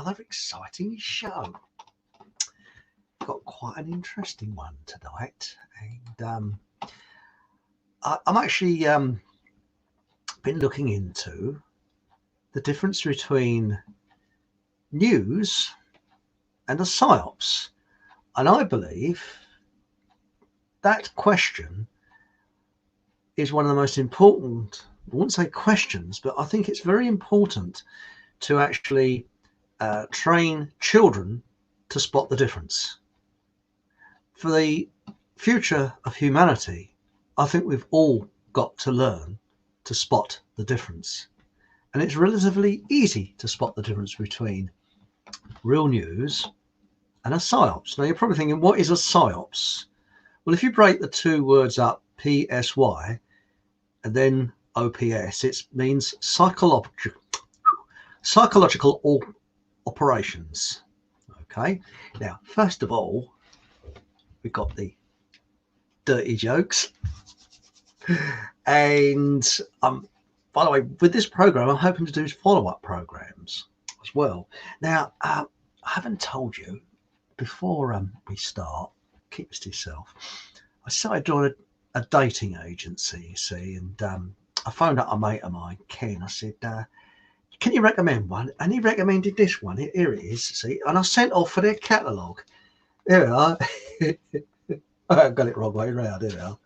another exciting show. Got quite an interesting one tonight, and I'm actually been looking into the difference between news and a PSYOPS, and I believe that question is one of the most important, I wouldn't say questions, but I think it's very important to actually train children to spot the difference. For the future of humanity, I think we've all got to learn to spot the difference. And it's relatively easy to spot the difference between real news and a PSYOPS. Now you're probably thinking, what is a PSYOPS? Well, if you break the two words up, PSY and then OPS, it means psychological operations. Okay, now first of all, we've got the dirty jokes, and by the way, with this program I'm hoping to do follow-up programs as well. Now I haven't told you before we start, keep this to yourself, I started joining a dating agency, you see, and I phoned up a mate of mine, Ken. I said, can you recommend one? And he recommended this one. Here it is, see, and I sent off for their catalogue. There we are. I got it wrong way round. Here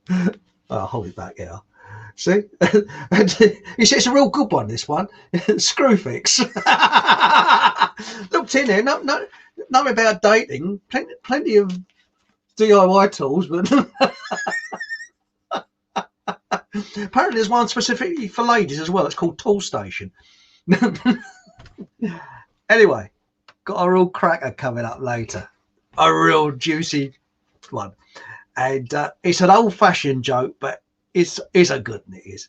we are. I'll hold it back here. See? And he said, it's a real good one, this one. Screwfix. Looked in there, nothing about dating, plenty of DIY tools, but apparently there's one specifically for ladies as well. It's called Tool Station. Anyway, got a real cracker coming up later, a real juicy one, and it's an old-fashioned joke, but it's a good one, it is.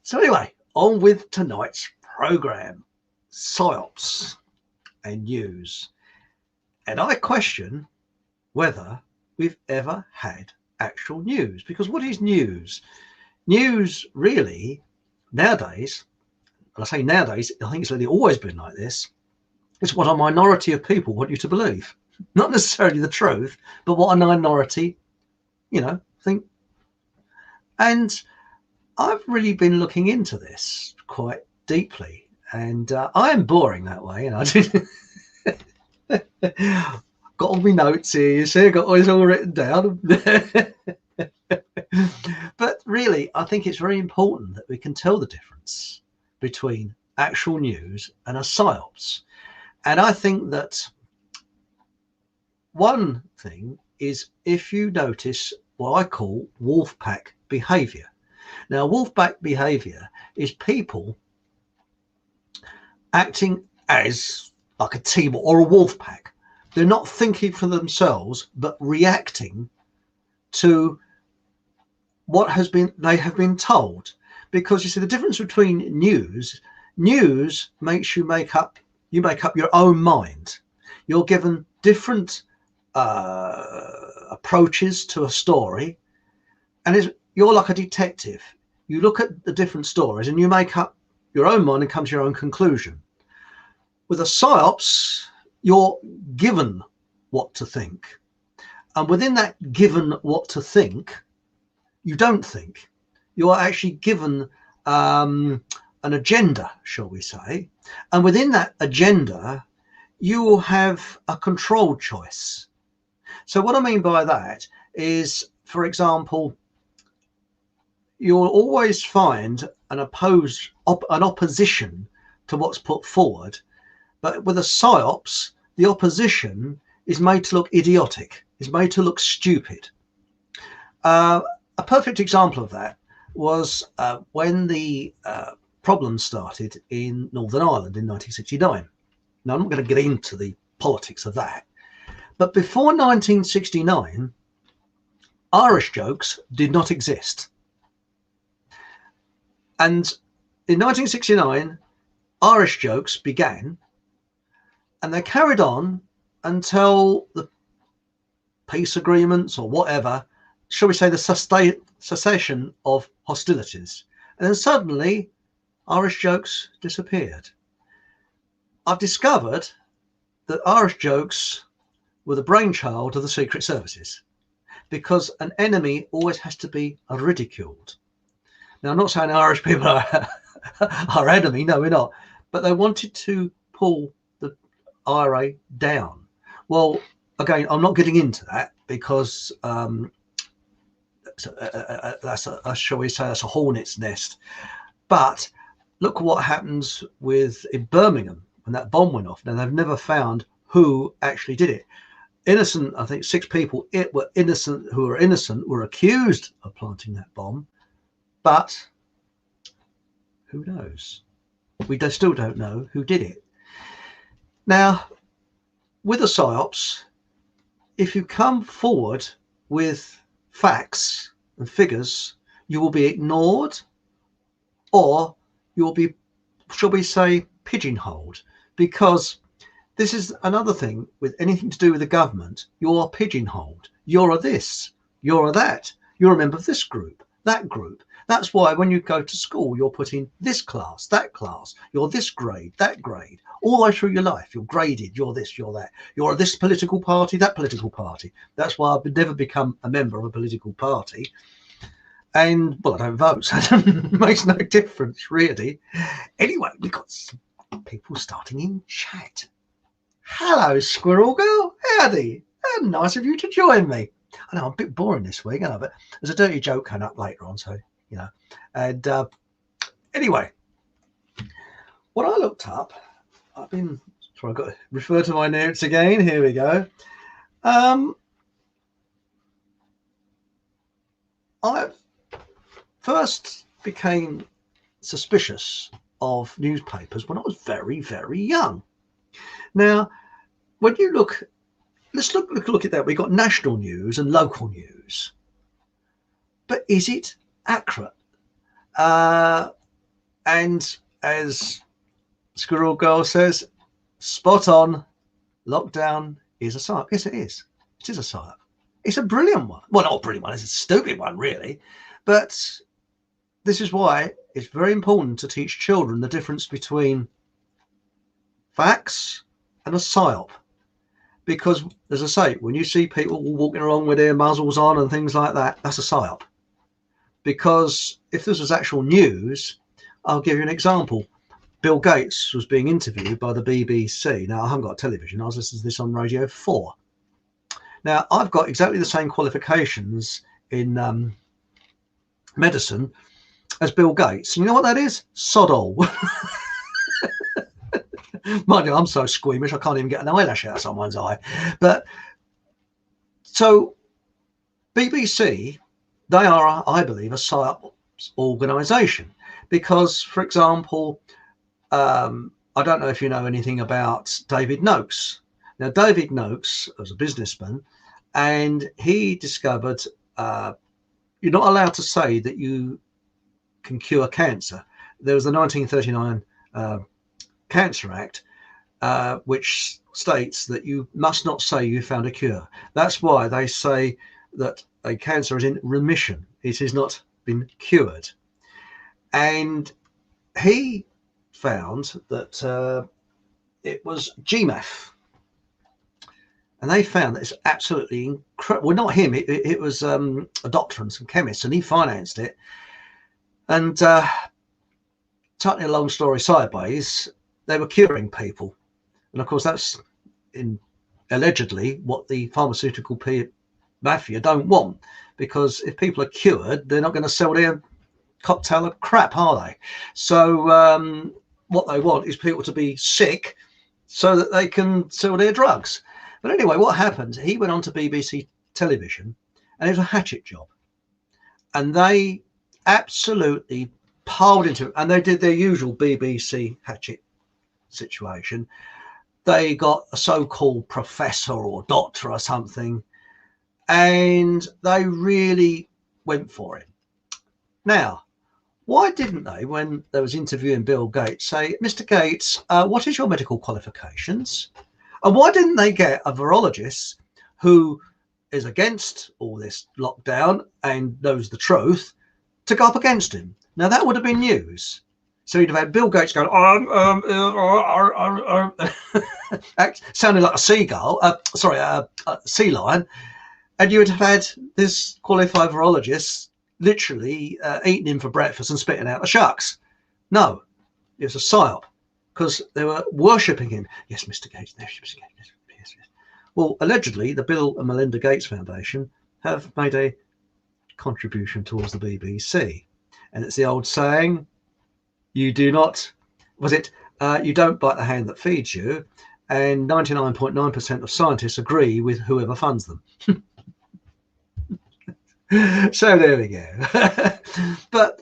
So anyway, on with tonight's program, PSYOPS and news. And I question whether we've ever had actual news, because what is news? News really nowadays, and I say nowadays, I think it's really always been like this, it's what a minority of people want you to believe. Not necessarily the truth, but what a minority, think. And I've really been looking into this quite deeply, and I am boring that way, and I did. Got all my notes here, you see, I got all written down. But really, I think it's very important that we can tell the difference between actual news and a PSYOPS. And I think that one thing is if you notice what I call wolf pack behavior. Now, wolf pack behavior is people acting as like a team or a wolf pack. They're not thinking for themselves, but reacting to what they have been told. Because you see, the difference between news makes you make up your own mind. You're given different approaches to a story, and you're like a detective. You look at the different stories and you make up your own mind and come to your own conclusion. With a PSYOPS, you're given what to think, and within that given what to think, you don't think. You are actually given an agenda, shall we say, and within that agenda you will have a controlled choice. So what I mean by that is, for example, you'll always find an opposition to what's put forward, but with a PSYOPS, the opposition is made to look idiotic, is made to look stupid. A perfect example of that was when the problem started in Northern Ireland in 1969. Now, I'm not going to get into the politics of that, but before 1969, Irish jokes did not exist. And in 1969, Irish jokes began, and they carried on until the peace agreements or whatever, shall we say, the cessation of hostilities. And then suddenly Irish jokes disappeared. I've discovered that Irish jokes were the brainchild of the Secret Services, because an enemy always has to be ridiculed. Now, I'm not saying Irish people are our enemy, no, we're not, but they wanted to pull the IRA down. Well, again, I'm not getting into that because that's shall we say, that's a hornet's nest. But look what happens in Birmingham when that bomb went off. Now, they've never found who actually did it. Innocent, I think 6 people who were innocent were accused of planting that bomb, but who knows? We still don't know who did it. Now, with the PSYOPS, if you come forward with facts and figures, you will be ignored, or you will be, shall we say, pigeonholed, because this is another thing with anything to do with the government. You're pigeonholed. You're a this, you're a that, you're a member of this group, that group. That's why when you go to school, you're put in this class, that class, you're this grade, that grade, all the way through your life. You're graded, you're this, you're that. You're this political party, that political party. That's why I've never become a member of a political party. And, well, I don't vote, so it makes no difference, really. Anyway, we've got some people starting in chat. Hello, Squirrel Girl. Howdy. How nice of you to join me. I know I'm a bit boring this week, but there's a dirty joke coming up later on, so, you know. And anyway, what I looked up, I've got to refer to my notes again. Here we go. I first became suspicious of newspapers when I was very, very young. Now, when you look, let's look at that. We've got national news and local news, but is it accurate? And as Squirrel Girl says, spot on. Lockdown is a PSYOP. Yes, it is. It is a PSYOP. It's a brilliant one. Well, not a brilliant one. It's a stupid one, really. But this is why it's very important to teach children the difference between facts and a PSYOP, because, as I say, when you see people walking along with their muzzles on and things like that, that's a PSYOP. Because if this was actual news, I'll give you an example. Bill Gates was being interviewed by the BBC. Now, I haven't got television. I was listening to this on Radio 4. Now, I've got exactly the same qualifications in medicine as Bill Gates. And you know what that is? Sod all. Mind you, I'm so squeamish I can't even get an eyelash out of someone's eye. But so BBC, they are, I believe, a PSYOP organisation, because, for example, I don't know if you know anything about David Noakes. Now, David Noakes was a businessman, and he discovered you're not allowed to say that you can cure cancer. There was the 1939 Cancer Act, which states that you must not say you found a cure. That's why they say that a cancer is in remission. It has not been cured. And he found that it was GMAF. And they found that it's absolutely incredible. Well, not him. It was a doctor and some chemists, and he financed it. And cutting a long story sideways, they were curing people. And of course, that's allegedly what the pharmaceutical mafia don't want, because if people are cured, they're not going to sell their cocktail of crap, are they? So what they want is people to be sick so that they can sell their drugs. But anyway, what happened? He went on to BBC television, and it was a hatchet job. And they absolutely piled into it, and they did their usual BBC hatchet situation. They got a so-called professor or doctor or something, and they really went for it. Now, why didn't they, when they was interviewing Bill Gates, say, Mr. Gates, what is your medical qualifications? And why didn't they get a virologist who is against all this lockdown and knows the truth to go up against him? Now, that would have been news. So you'd have had Bill Gates going, sounding like a seagull, sorry, a sea lion, and you would have had this qualified virologist literally eating him for breakfast and spitting out the sharks. No, it was a psyop because they were worshipping him. Yes, Mr. Gates. Yes, Mr. Gates. Yes, yes. Well, allegedly, the Bill and Melinda Gates Foundation have made a contribution towards the BBC, and it's the old saying, you do not, was it, you don't bite the hand that feeds you, and 99.9% of scientists agree with whoever funds them. So there we go. But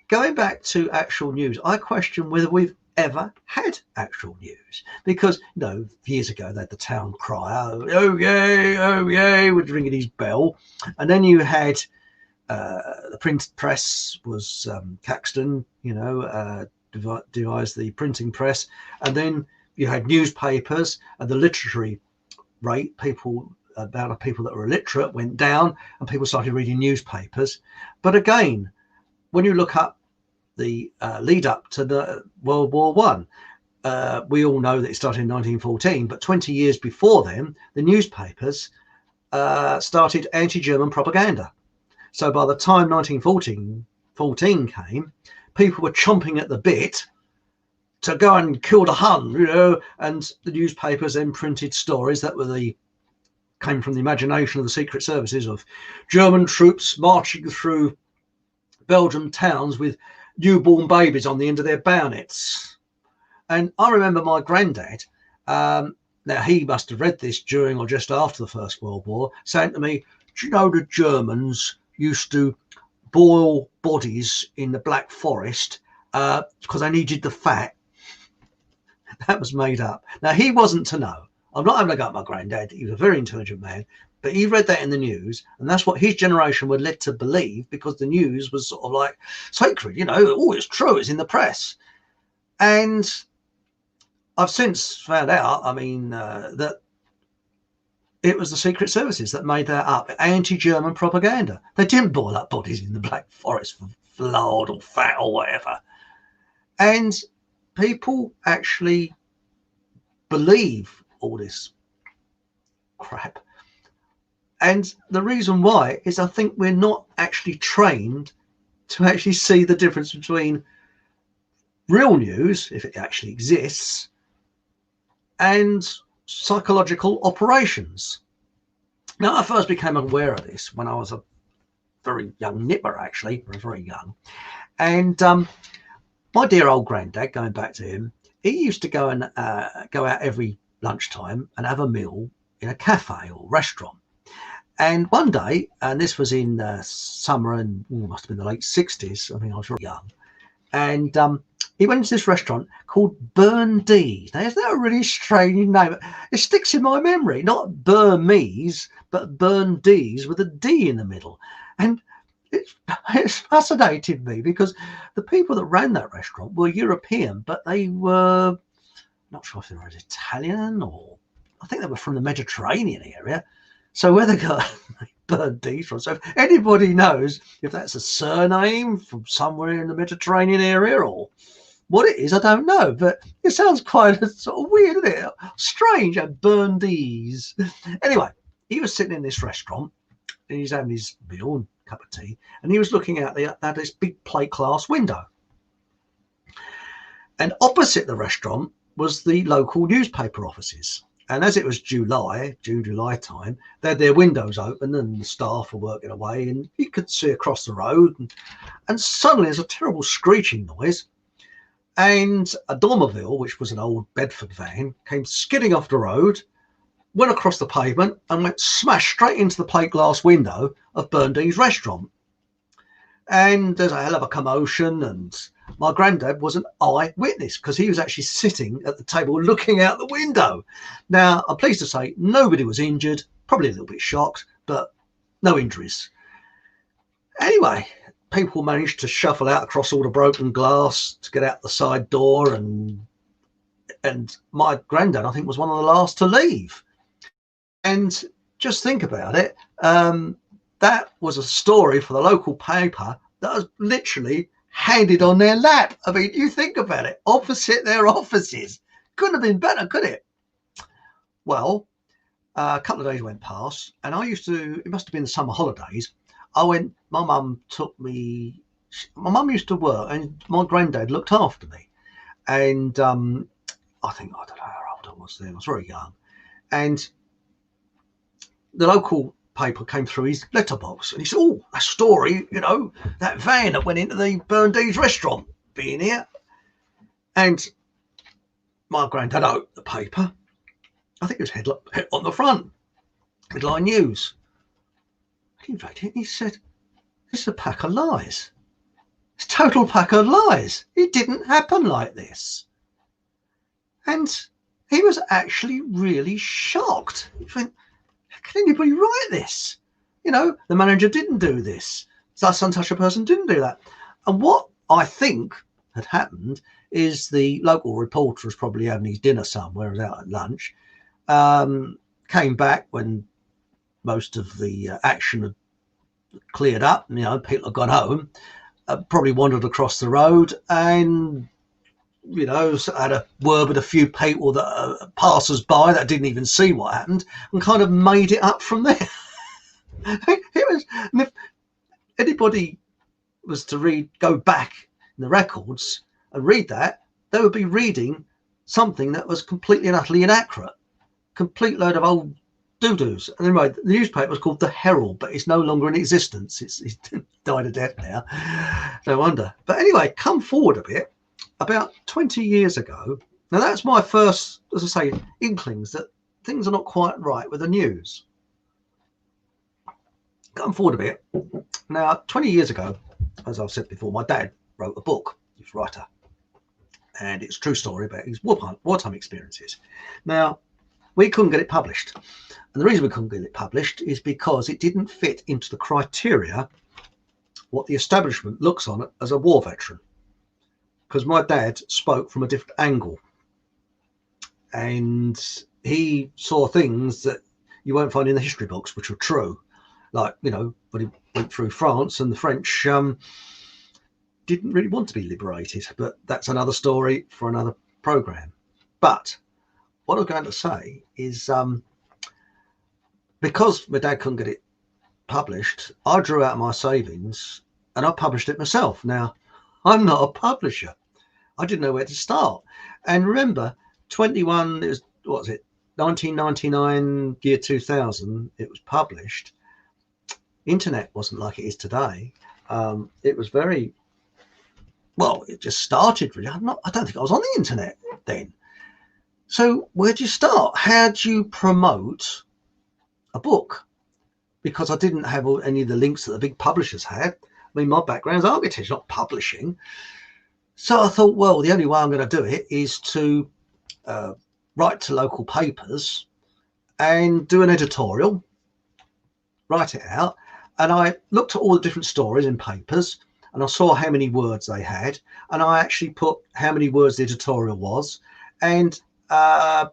going back to actual news, I question whether we've ever had actual news, because years ago they had the town crier, oh yay, would ringing his bell, and then you had the print press was Caxton, devised the printing press, and then you had newspapers, and the literary rate, amount of people that were illiterate went down, and people started reading newspapers. But again, when you look up the lead up to the World War One, we all know that it started in 1914, but 20 years before then, the newspapers started anti-German propaganda. So by the time 1914 came, people were chomping at the bit to go and kill the Hun, and the newspapers then printed stories that came from the imagination of the secret services of German troops marching through Belgian towns with newborn babies on the end of their bayonets. And I remember my granddad, now he must have read this during or just after the First World War, saying to me, do you know the Germans used to boil bodies in the Black Forest because they needed the fat? That was made up. Now, he wasn't to know. I'm not having a go at my granddad. He was a very intelligent man, but he read that in the news, and that's what his generation were led to believe, because the news was sort of like sacred, oh, it's true, it's in the press. And I've since found out, that it was the secret services that made that up, anti-German propaganda. They didn't boil up bodies in the Black Forest for lard or fat or whatever. And people actually believe all this crap. And the reason why is I think we're not actually trained to actually see the difference between real news, if it actually exists, and psychological operations. Now, I first became aware of this when I was a very young nipper, actually, very young. And my dear old granddad, going back to him, he used to go out every lunchtime and have a meal in a cafe or restaurant. And one day, and this was in summer, and must have been the late 60s. I was very young. And he went to this restaurant called Burn-D's. Now, isn't that a really strange name? It sticks in my memory. Not Burmese, but Burn-D's with a D in the middle. And it's fascinated me, because the people that ran that restaurant were European, but they were not sure if they were Italian, or I think they were from the Mediterranean area. So where they got Burn-D's from. So if anybody knows if that's a surname from somewhere in the Mediterranean area or what it is, I don't know. But it sounds quite sort of weird, isn't it? Strange, Burn-D's. Anyway, he was sitting in this restaurant and he's having his meal and cup of tea, and he was looking out at this big plate glass window. And opposite the restaurant was the local newspaper offices. And as it was June, July time, they had their windows open and the staff were working away, and you could see across the road. And suddenly there's a terrible screeching noise. And a Dormerville, which was an old Bedford van, came skidding off the road, went across the pavement and went smash straight into the plate glass window of Burn-D's restaurant. And there's a hell of a commotion, and my granddad was an eyewitness because he was actually sitting at the table looking out the window. Now, I'm pleased to say nobody was injured, probably a little bit shocked, but no injuries. Anyway, people managed to shuffle out across all the broken glass to get out the side door, and my granddad, I think, was one of the last to leave. And just think about it. That was a story for the local paper that was literally handed on their lap. I mean, you think about it, opposite their offices. Couldn't have been better, could it? Well, a couple of days went past, and I used to, it must have been the summer holidays. My mum took me, my mum used to work, and my granddad looked after me. And I don't know how old I was then, I was very young. And the local paper came through his letterbox, and he said, "Oh, that story, you know, that van that went into the Burndee's restaurant being here." And my granddad opened the paper. I think it was headline on the front, headline news. He read it and he said, "This is a pack of lies. It's a total pack of lies. It didn't happen like this." And he was actually really shocked. He went, "How can anybody write this? You know, the manager didn't do this. Such and such a person didn't do that." And what I think had happened is the local reporter was probably having his dinner somewhere, was out at lunch, came back when most of the action had cleared up, you know, people had gone home, probably wandered across the road and, you know, had a word with a few people that passers by that didn't even see what happened, and kind of made it up from there. It was, and if anybody was to go back in the records and read that, they would be reading something that was completely and utterly inaccurate, complete load of old doo-doos. And anyway, the newspaper was called the Herald, but it's no longer in existence. It's died a death now. No wonder. But anyway, come forward a bit. About 20 years ago, now that's my first, as I say, inklings that things are not quite right with the news. Come forward a bit. Now, 20 years ago, as I've said before, my dad wrote a book. He's a writer. And it's a true story about his wartime experiences. Now, we couldn't get it published. And the reason we couldn't get it published is because it didn't fit into the criteria what the establishment looks on it as a war veteran. Because my dad spoke from a different angle. And he saw things that you won't find in the history books, which were true. Like, you know, when he went through France and the French didn't really want to be liberated. But that's another story for another program. But what I was going to say is because my dad couldn't get it published, I drew out my savings and I published it myself. Now, I'm not a publisher. I didn't know where to start. And remember, 21, it was, what was it, 1999, year 2000, it was published. Internet wasn't like it is today. It was very, well, it just started really. I don't think I was on the internet then. So where do you start? How do you promote a book? Because I didn't have any of the links that the big publishers had. I mean, my background's architecture, not publishing. So I thought, well, the only way I'm going to do it is to write to local papers and do an editorial, write it out. And I looked at all the different stories in papers and I saw how many words they had. And I actually put how many words the editorial was. And it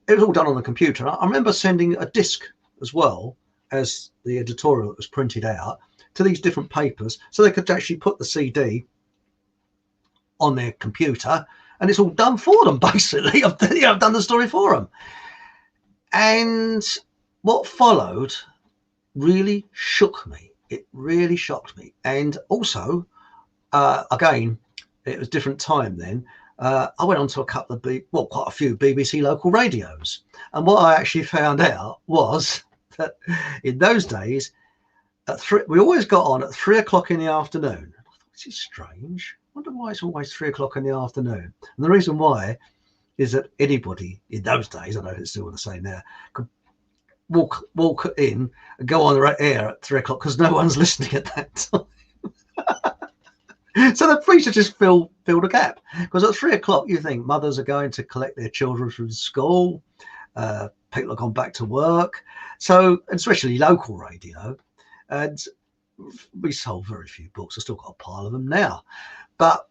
was all done on the computer. I remember sending a disc as well as the editorial that was printed out to these different papers so they could actually put the CD on their computer, and it's all done for them basically. I've done the story for them. And what followed really shook me. It really shocked me. And also, again, it was different time then. I went on to a couple of, quite a few BBC local radios. And what I actually found out was that in those days, we always got on at 3 o'clock in the afternoon. I thought, this is strange. I wonder why it's always 3 o'clock in the afternoon. And the reason why is that anybody in those days, I know it's still the same now, could walk in and go on the air at 3 o'clock because no one's listening at that time. So the preacher just filled a gap, because at 3 o'clock you think mothers are going to collect their children from school, people have gone back to work, so especially local radio, and we sold very few books. I've still got a pile of them now. But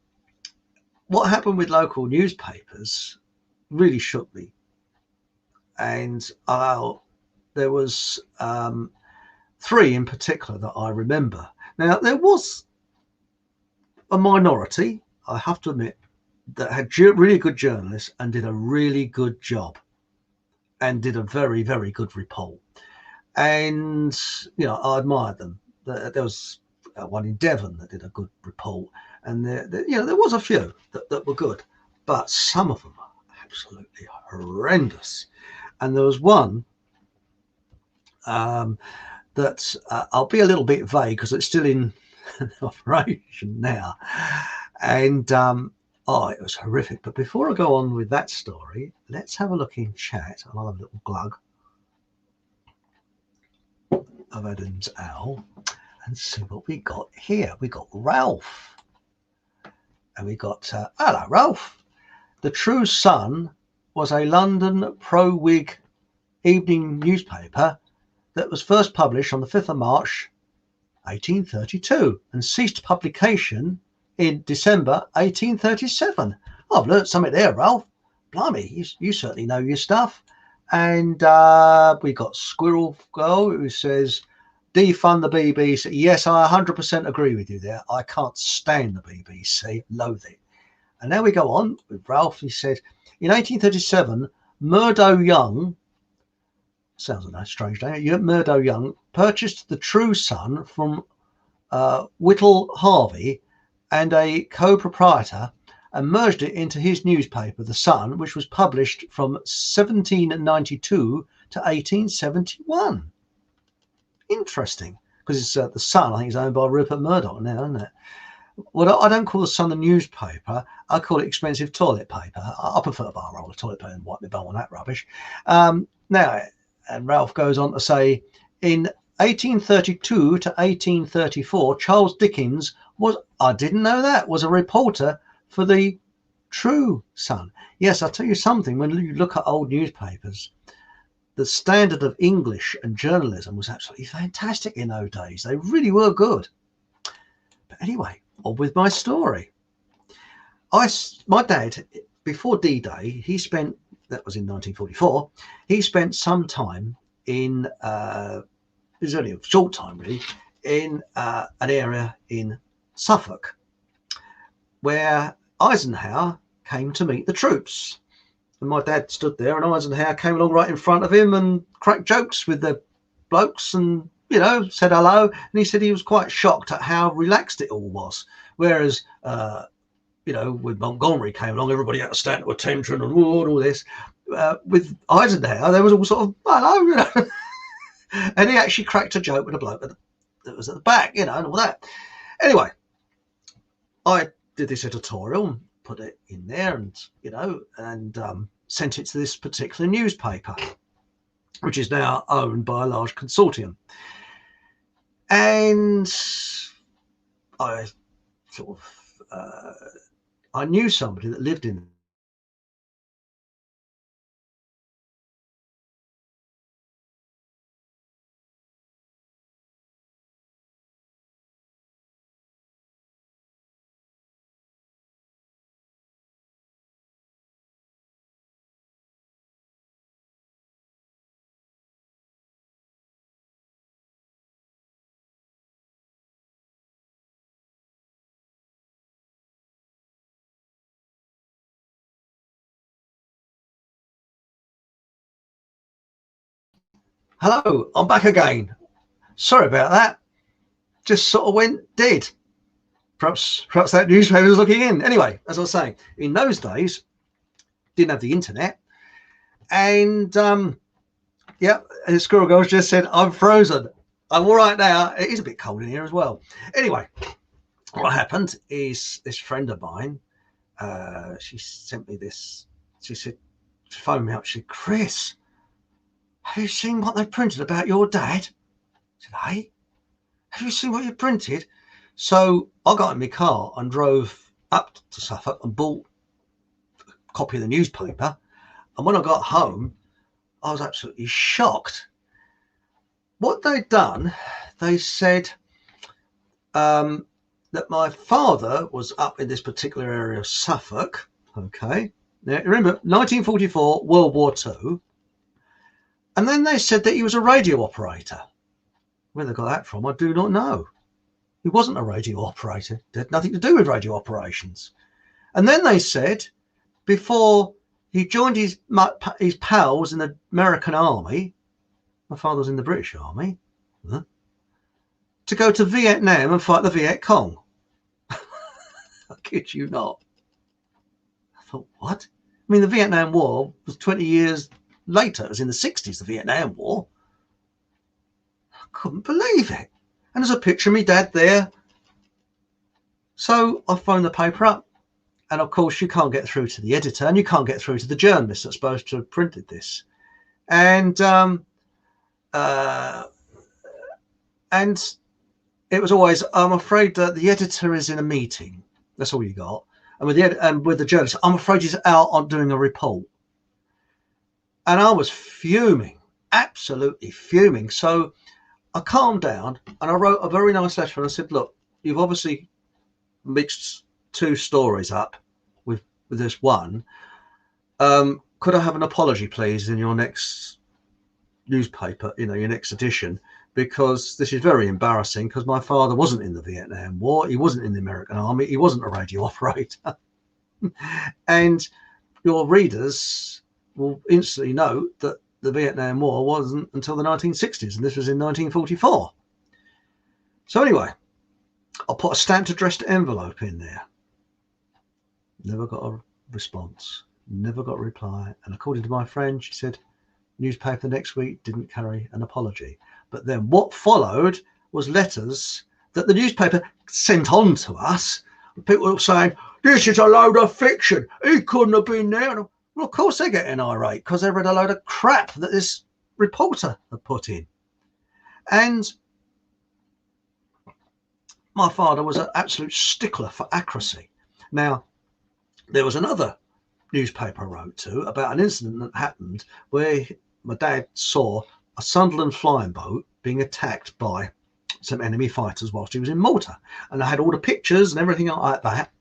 what happened with local newspapers really shook me, and there was 3 in particular that I remember. Now there was a minority, I have to admit, that had really good journalists and did a really good job and did a very, very good report. And, you know, I admired them. There was one in Devon that did a good report. And, you know, there was a few that were good. But some of them are absolutely horrendous. And there was one that I'll be a little bit vague because it's still in operation now. And oh, it was horrific. But before I go on with that story, let's have a look in chat. I'll have a little glug of Adam's owl and see what we got here. We got Ralph. And we got, hello, Ralph. The True Sun was a London pro-Whig evening newspaper that was first published on the 5th of March 1832 and ceased publication in December 1837. I've learnt something there, Ralph. Blimey, you certainly know your stuff. And we got Squirrel Girl who says, defund the BBC. Yes, I 100% agree with you there. I can't stand the BBC, loathe it. And now we go on with Ralph. He said, in 1837, Murdo Young, sounds like a strange name, Murdo Young purchased the True Sun from Whittle Harvey and a co-proprietor and merged it into his newspaper, The Sun, which was published from 1792 to 1871. Interesting, because it's The Sun, I think, is owned by Rupert Murdoch now, isn't it? Well, I don't call The Sun a newspaper. I call it expensive toilet paper. I prefer a bar roll of toilet paper and wipe my bum on that rubbish. Now, and Ralph goes on to say, in 1832 to 1834, Charles Dickens was, I didn't know that, was a reporter for the True Sun. Yes, I'll tell you something, when you look at old newspapers, the standard of English and journalism was absolutely fantastic in those days. They really were good. But anyway, on with my story. My dad, before D-Day, he spent, that was in 1944, he spent some time in, it was only a short time really, in an area in Suffolk where Eisenhower came to meet the troops. And my dad stood there and Eisenhower came along right in front of him and cracked jokes with the blokes and, you know, said hello. And he said he was quite shocked at how relaxed it all was. Whereas, you know, with Montgomery came along, everybody had to stand to attention and all this. With Eisenhower, there was all sort of, hello, you know. And he actually cracked a joke with a bloke that was at the back, you know, and all that. Anyway, I did this editorial, put it in there and, you know, and sent it to this particular newspaper, which is now owned by a large consortium. And I sort of, I knew somebody that lived in Hello, I'm back again. Sorry about that. Just sort of went dead. Perhaps that newspaper was looking in. Anyway, as I was saying, in those days, didn't have the internet. And yeah, and Squirrel Girls just said, I'm frozen. I'm all right now. It is a bit cold in here as well. Anyway, what happened is this friend of mine, she sent me this. She said, she phoned me up. She said, Chris, have you seen what they printed about your dad? I said, hey, have you seen what you printed? So I got in my car and drove up to Suffolk and bought a copy of the newspaper. And when I got home, I was absolutely shocked. What they'd done, they said that my father was up in this particular area of Suffolk. Okay. Now, remember, 1944, World War II. And then they said that he was a radio operator. Where they got that from, I do not know. He wasn't a radio operator. It had nothing to do with radio operations. And then they said, before he joined his pals in the American Army, my father was in the British Army, to go to Vietnam and fight the Viet Cong. I kid you not. I thought, what? I mean, the Vietnam War was 20 years later. It was in the 60s, the Vietnam War. I couldn't believe it. And there's a picture of me dad there. So I phoned the paper up. And of course, you can't get through to the editor and you can't get through to the journalist that's supposed to have printed this. And it was always, I'm afraid that the editor is in a meeting. That's all you got. And with the journalist, I'm afraid he's out on doing a report. And I was fuming, absolutely fuming. So I calmed down and I wrote a very nice letter and I said, look, you've obviously mixed two stories up with this one. Could I have an apology, please, in your next newspaper, your next edition? Because this is very embarrassing, because my father wasn't in the Vietnam War. He wasn't in the American Army. He wasn't a radio operator. And your readers will instantly note that the Vietnam War wasn't until the 1960s, and this was in 1944. So anyway, I put a stamped addressed envelope in there. Never got a response, never got a reply. And according to my friend, she said, newspaper next week didn't carry an apology. But then what followed was letters that the newspaper sent on to us. People were saying, this is a load of fiction. He couldn't have been there. Well, of course they're getting irate, because they read a load of crap that this reporter had put in. And my father was an absolute stickler for accuracy. Now, there was another newspaper I wrote to about an incident that happened where my dad saw a Sunderland flying boat being attacked by some enemy fighters whilst he was in Malta. And I had all the pictures and everything like that.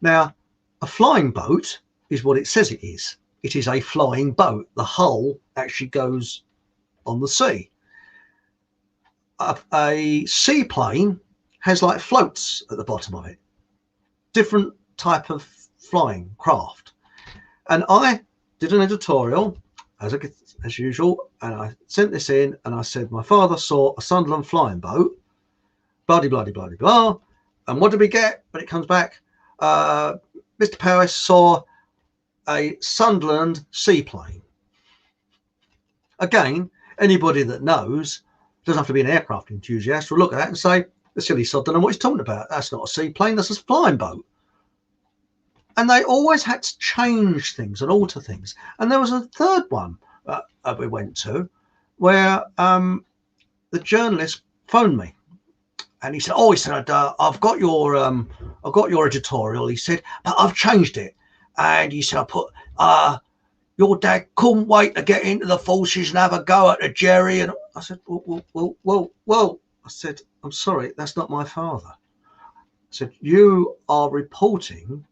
Now, a flying boat is what it says it is. It is a flying boat. The hull actually goes on the sea. A seaplane has like floats at the bottom of it. Different type of flying craft. And I did an editorial as usual, and I sent this in and I said my father saw a Sunderland flying boat, bloody bloody bloody blah. And what did we get when it comes back? Mr. Powis saw a Sunderland seaplane. Again, anybody that knows, doesn't have to be an aircraft enthusiast, will look at that and say, the silly sod don't know what he's talking about. That's not a seaplane, that's a flying boat. And they always had to change things and alter things. And there was a third one we went to where the journalist phoned me, and he said, I've got your editorial. He said, but I've changed it. And he said, I put your dad couldn't wait to get into the forces and have a go at the Jerry. And I said, well. I said, I'm sorry, that's not my father. I said, you are reporting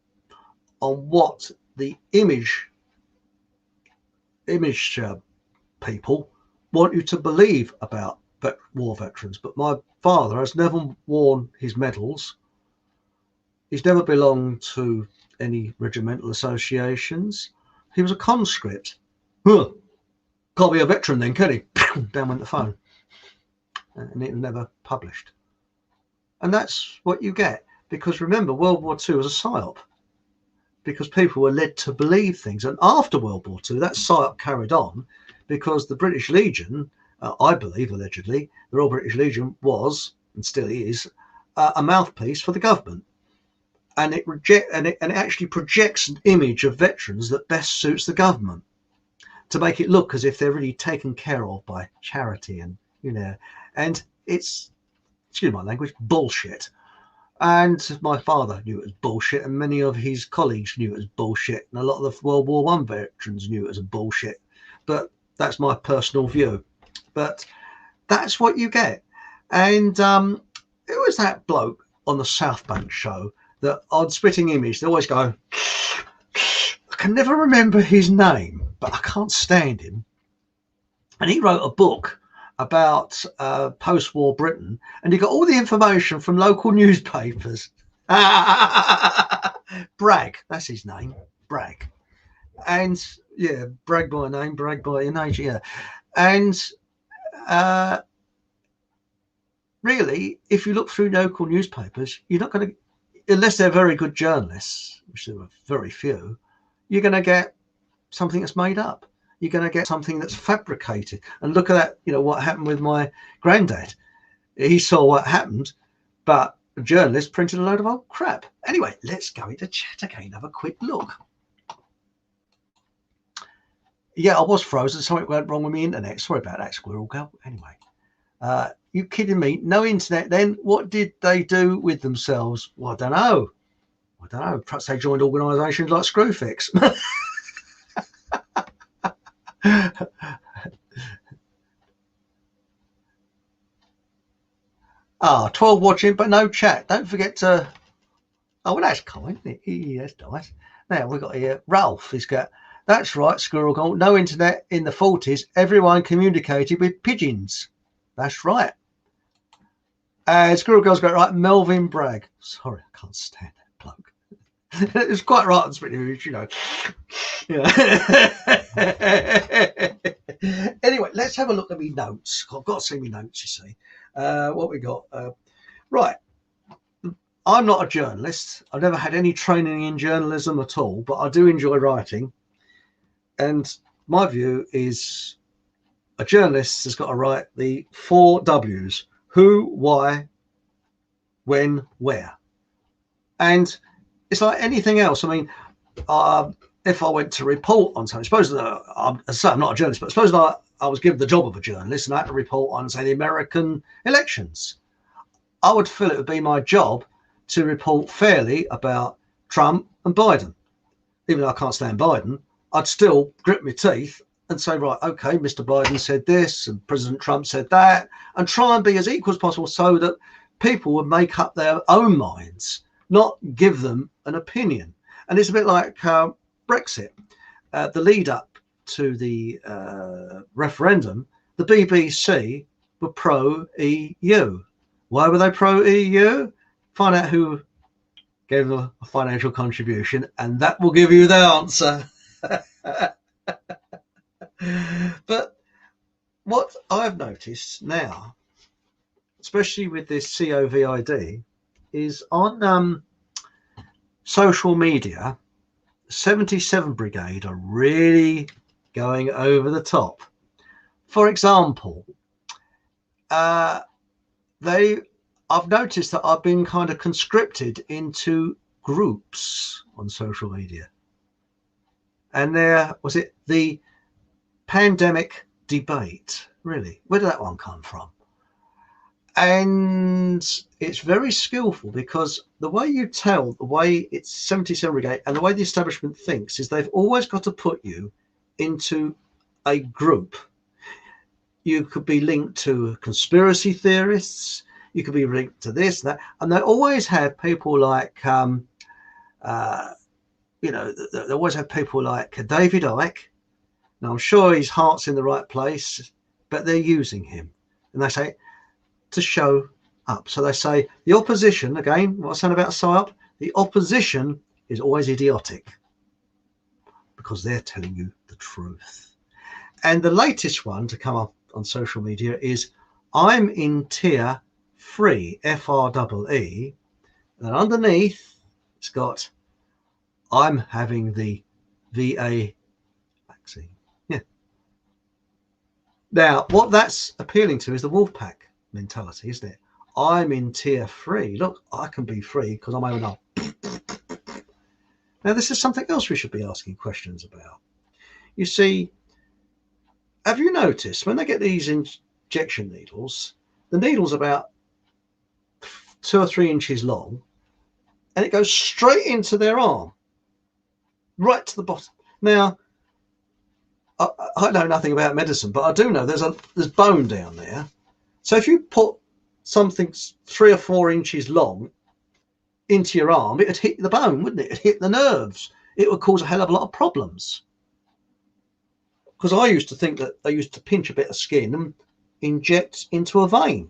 on what the image people want you to believe about war veterans. But my father has never worn his medals. He's never belonged to any regimental associations. He was a conscript. Can't be a veteran then, can he? Down went the phone. And it was never published. And that's what you get. Because remember, World War II was a PSYOP. Because people were led to believe things. And after World War II, that PSYOP carried on, because the British Legion, I believe allegedly, the Royal British Legion was, and still is, a mouthpiece for the government. And it actually projects an image of veterans that best suits the government, to make it look as if they're really taken care of by charity, and and it's, excuse my language, bullshit. And my father knew it was bullshit, and many of his colleagues knew it was bullshit, and a lot of the World War I veterans knew it was a bullshit. But that's my personal view. But that's what you get. And it was that bloke on the South Bank show that on Spitting Image, they always go, I can never remember his name, but I can't stand him. And he wrote a book about post-war Britain, and you got all the information from local newspapers. Bragg, that's his name, Bragg. And yeah, Bragg by name, Bragg by age, yeah. And really, if you look through local newspapers, you're not going to, unless they're very good journalists, which there are very few, you're going to get something that's made up. You're going to get something that's fabricated. And look at that, you know, what happened with my granddad. He saw what happened, but a journalist printed a load of old crap. Anyway, let's go into chat again, have a quick look. Yeah, I was frozen. Something went wrong with my internet. Sorry about that, Squirrel Girl. Anyway, you kidding me? No internet then? What did they do with themselves? Well, I don't know. Perhaps they joined organisations like Screwfix. 12 watching, but no chat. Don't forget to... Oh, well, that's kind, isn't it? Yeah, that's nice. Now, we've got here, Ralph. He's got... That's right, Squirrel Girl. No internet in the 40s. Everyone communicated with pigeons. That's right. And Squirrel Girl's got right, Melvin Bragg. Sorry, I can't stand that bloke. It's quite right on Twitter, you know. Yeah. Anyway, let's have a look at my notes. I've got to see my notes, you see. What we got? Right. I'm not a journalist. I've never had any training in journalism at all, but I do enjoy writing. And my view is a journalist has got to write the 4 W's: who, why, when, where. And it's like anything else. I mean, if I went to report on something, suppose I'm not a journalist, but suppose I was given the job of a journalist and I had to report on, say, the American elections. I would feel it would be my job to report fairly about Trump and Biden. Even though I can't stand Biden, I'd still grit my teeth and say, right, okay, Mr. Biden said this and President Trump said that, and try and be as equal as possible so that people would make up their own minds, not give them an opinion. And it's a bit like Brexit. The lead up to the referendum, the BBC were pro-EU. Why were they pro-EU? Find out who gave them a financial contribution, and that will give you the answer. But what I've noticed now, especially with this COVID, is on social media, 77 Brigade are really going over the top. For example, I've noticed that I've been kind of conscripted into groups on social media. And there was it, the pandemic debate. Really, where did that one come from? And it's very skillful, because the way you tell, the way it's 77 Brigade and the way the establishment thinks is they've always got to put you into a group. You could be linked to conspiracy theorists, you could be linked to this and that, and they always have people like you know, they always have people like David Icke. Now, I'm sure his heart's in the right place, but they're using him. And they say, to show up. So they say, the opposition, again, what I said about PSYOPS, the opposition is always idiotic, because they're telling you the truth. And the latest one to come up on social media is, I'm in tier 3, FREE. And underneath, it's got, I'm having the VA vaccine. Yeah. Now, what that's appealing to is the wolf pack mentality, isn't it? I'm in tier 3. Look, I can be free because I'm owning up. Now, this is something else we should be asking questions about. You see, have you noticed when they get these injection needles, the needle's about 2 or 3 inches long, and it goes straight into their arm, right to the bottom. Now, I know nothing about medicine, but I do know there's bone down there. So if you put something 3 or 4 inches long into your arm, it would hit the bone, wouldn't it? It'd hit the nerves. It would cause a hell of a lot of problems. Because I used to think that they used to pinch a bit of skin and inject into a vein.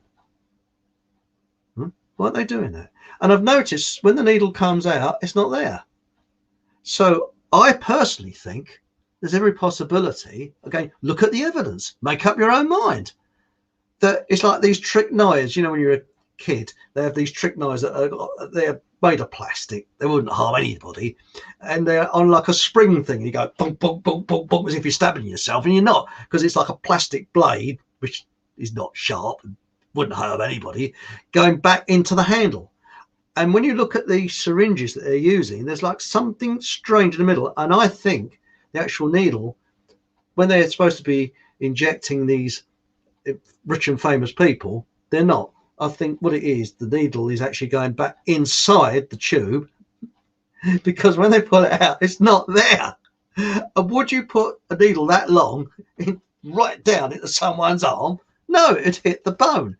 Why aren't they doing that? And I've noticed when the needle comes out, it's not there. So I personally think there's every possibility, again, look at the evidence, make up your own mind, that it's like these trick knives. You know, when you're a kid, they have these trick knives that they're made of plastic. They wouldn't harm anybody. And they're on like a spring thing. You go, boom, boom, boom, boom, boom, as if you're stabbing yourself, and you're not, because it's like a plastic blade, which is not sharp and wouldn't harm anybody, going back into the handle. And when you look at the syringes that they're using, there's like something strange in the middle. And I think the actual needle, when they're supposed to be injecting these rich and famous people, they're not. I think what it is, the needle is actually going back inside the tube, because when they pull it out, it's not there. And would you put a needle that long right down into someone's arm? No, it'd hit the bone.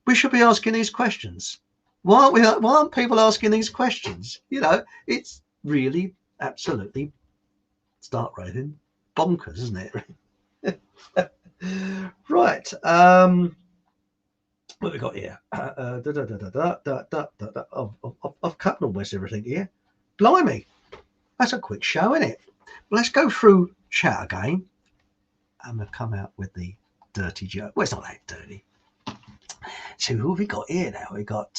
We should be asking these questions. Why aren't people asking these questions? You know, it's really absolutely start raving bonkers, isn't it? Right. What have we got here? I've cut almost everything here. Blimey, that's a quick show, isn't it? Well, let's go through chat again, and we'll come out with the dirty joke. Well, it's not that dirty. So who have we got here now? We got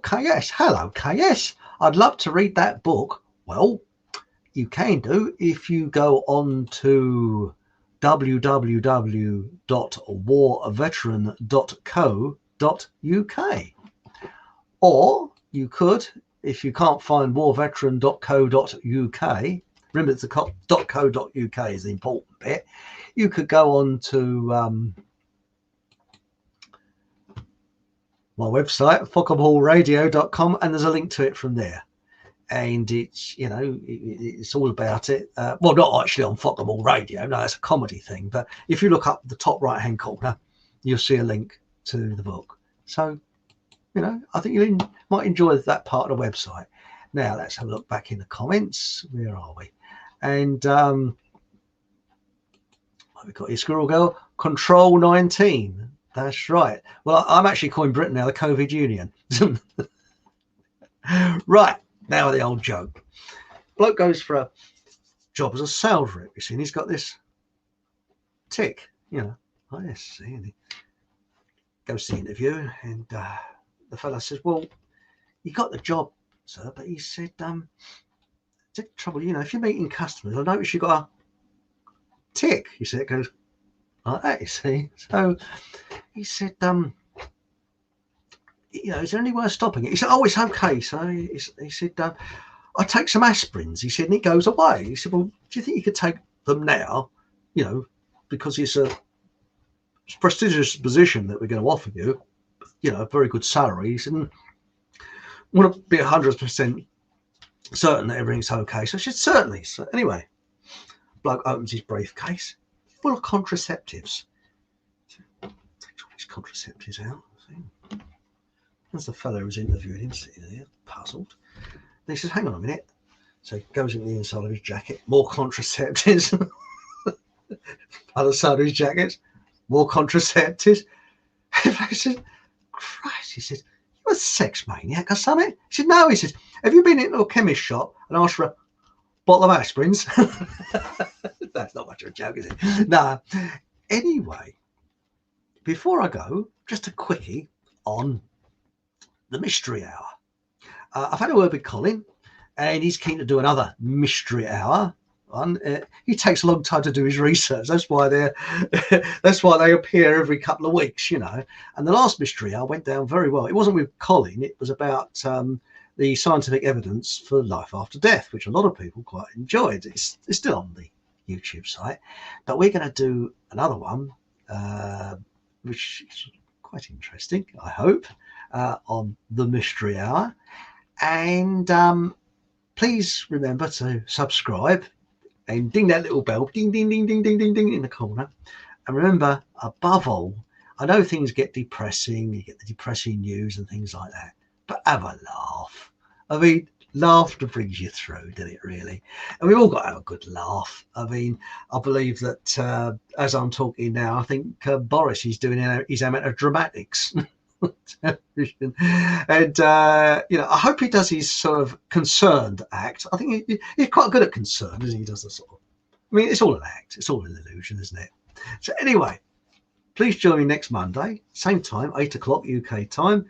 KS. Hello, KS. I'd love to read that book. Well, you can do if you go on to www.warveteran.co.uk, or you could, if you can't find warveteran.co.uk, remember it's the .co.uk is the important bit. You could go on to my website, fockhamhallradio.com, and there's a link to it from there. And it's, you know, it's all about it. Well, not actually on Fockham Hall Radio. No, that's a comedy thing. But if you look up the top right-hand corner, you'll see a link to the book. So, you know, I think you might enjoy that part of the website. Now, let's have a look back in the comments. Where are we? And what have we got here? Squirrel Girl, Control 19. That's right. Well, I'm actually calling Britain now the COVID Union. Right. Now the old joke. Bloke goes for a job as a sales rep, you see, and he's got this tick, you know. Oh, yes, see, and he goes to the interview, and the fella says, well, you got the job, sir, but he said, it's trouble, you know, if you're meeting customers, I notice you got a tick. You see, it goes like that, you see. So he said, you know, is there any way of stopping it? He said, oh, it's okay. So he said, I take some aspirins. He said, and it goes away. He said, well, do you think you could take them now? You know, because it's a prestigious position that we're going to offer you, you know, a very good salary. He said, and want to be 100% certain that everything's okay. So I said, certainly. So anyway, bloke opens his briefcase full of contraceptives. Takes all these contraceptives out. There's the fellow who's interviewing him sitting there, puzzled. And he says, hang on a minute. So he goes into the inside of his jacket, more contraceptives. Other side of his jacket, more contraceptives. He says, Christ, he says, you a sex maniac or something? He said, no, he says, have you been into a chemist shop and asked for a bottle of aspirins? That's not much of a joke, is it? No. Anyway, before I go, just a quickie on the mystery hour. I've had a word with Colin, and he's keen to do another mystery hour. He takes a long time to do his research. That's why they appear every couple of weeks, you know. And the last mystery hour went down very well. It wasn't with Colin. It was about the scientific evidence for life after death, which a lot of people quite enjoyed. It's still on the YouTube site, but we're going to do another one, which is quite interesting, I hope, on the mystery hour. And please remember to subscribe and ding that little bell, ding, ding, ding, ding, ding, ding, ding in the corner. And remember, above all, I know things get depressing, you get the depressing news and things like that, but have a laugh. I mean, laughter brings you through, doesn't it, really? And we've all got to have a good laugh. I mean, I believe that as I'm talking now, I think Boris is doing his amateur dramatics. Television. And I hope he does his sort of concerned act. I think he's quite good at concern, isn't he? He does the sort of, I mean, it's all an act, it's all an illusion, isn't it? So anyway, please join me next Monday, same time, 8 o'clock UK time.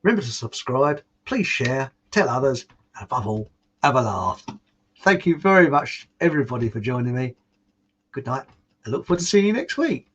Remember to subscribe, please share, tell others, and above all, have a laugh. Thank you very much, everybody, for joining me. Good night. I look forward to seeing you next week.